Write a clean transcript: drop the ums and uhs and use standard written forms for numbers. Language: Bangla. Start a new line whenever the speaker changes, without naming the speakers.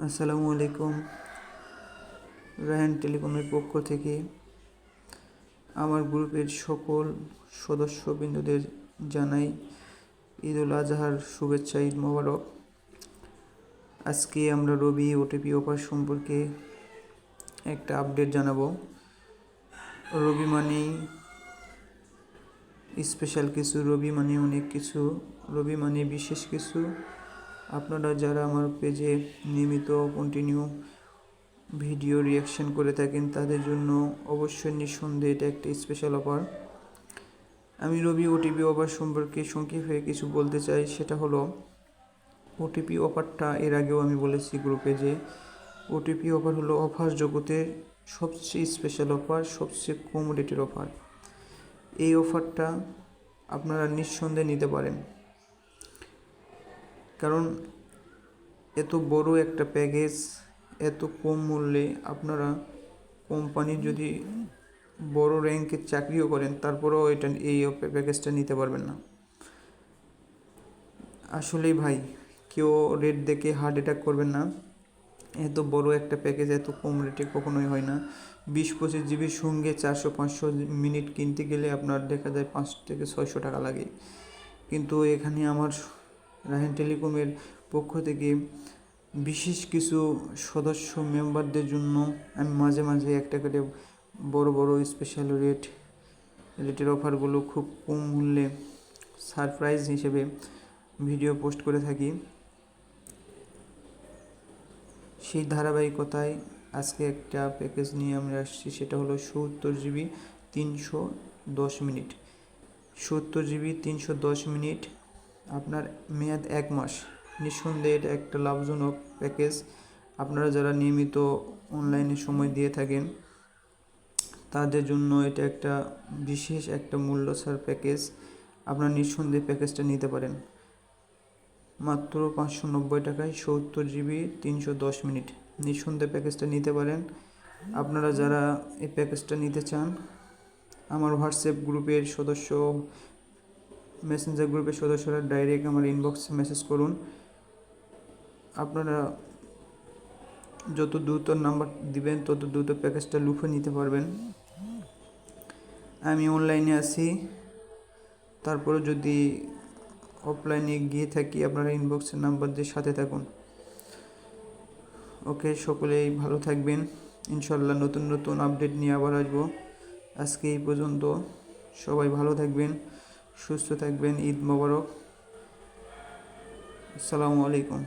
আসসালামু আলাইকুম। রায়হান টেলিকমের পক্ষ থেকে আমার গ্রুপের সকল সদস্যবৃন্দদের জানাই ঈদ উল আজহার শুভেচ্ছা, ঈদ মোবারক। আজকে আমরা রবি ওটিপি অফার সম্পর্কে একটা আপডেট জানাবো। রবি মানেই স্পেশাল কিছু, রবি মানে অনেক কিছু, রবি মানে বিশেষ কিছু। আপনারা যারা আমার পেজে নিয়মিত কন্টিনিউ ভিডিও রিয়াকশন করে থাকেন তাদের জন্য অবশ্যই নিঃসন্দেহে এটা একটা স্পেশাল অফার। আমি রবি ওটিপি অফার সম্পর্কে সংক্ষেপে কিছু বলতে চাই। সেটা হলো, ওটিপি অফারটা এর আগেও আমি বলেছি গ্রুপে যে ওটিপি অফার হলো অফার জগতের সবচেয়ে স্পেশাল অফার, সবচেয়ে কম রেটের অফার। এই অফারটা আপনারা নিঃসন্দেহে নিতে পারেন, কারণ এত বড় একটা প্যাকেজ এত কম মূল্যে আপনারা কোম্পানির যদি বড় র্যাঙ্কের চাকরিও করেন তারপরেও এই প্যাকেজটা নিতে পারবেন না। আসলেই ভাই, কেউ রেট দেখে হার্ট অ্যাটাক করবেন না। এত বড় একটা প্যাকেজ এত কম রেটে কখনোই হয় না। 20-25 জিবির সঙ্গে 400-500 মিনিট কিনতে গেলে আপনার দেখা যায় 500 থেকে 600 টাকা লাগে। কিন্তু এখানে আমার রায়হান টেলিকমের পক্ষ থেকে বিশেষ কিছু সদস্য মেম্বারদের জন্য আমি মাঝে মাঝে একটা করে বড় বড় স্পেশাল রেটের অফারগুলো খুব কম মূল্যে সারপ্রাইজ হিসেবে ভিডিও পোস্ট করে থাকি। সেই ধারাবাহিকতায় আজকে একটা প্যাকেজ নিয়ে আমরা আসছি। সেটা হলো 70 জিবি 310 মিনিট। 70 জিবি 310 মিনিট, আপনার মেয়াদ 1 মাস। নিঃসন্দেহে এটা একটা লাভজনক প্যাকেজ। আপনারা যারা নিয়মিত অনলাইনে সময় দিয়ে থাকেন তাদের জন্য এটা একটা বিশেষ একটা মূল্য ছাড় প্যাকেজ। আপনারা নিঃসন্দেহে প্যাকেজটা নিতে পারেন মাত্র 590 টাকায়। 70 জিবি 310 মিনিট, নিঃসন্দেহে প্যাকেজটা নিতে পারেন। আপনারা যারা এই প্যাকেজটা নিতে চান, আমার হোয়াটসঅ্যাপ গ্রুপের সদস্য, মেসেঞ্জার গ্রুপের সদস্যরা ডাইরেক্ট আমার ইনবক্সে মেসেজ করুন। আপনারা যত দ্রুত নাম্বার দিবেন তত দ্রুত প্যাকেজটা লুফে নিতে পারবেন। আমি অনলাইনে আছি, তারপরে যদি অফলাইনে গিয়ে থাকি আপনারা ইনবক্সের নাম্বার দিয়ে সাথে থাকুন। ওকে, সকলেই ভালো থাকবেন। ইনশাল্লাহ নতুন নতুন আপডেট নিয়ে আবার আসবো। আজকে এই পর্যন্ত। সবাই ভালো থাকবেন, সুস্থ থাকবেন। ঈদ মোবারক। আসসালামু আলাইকুম।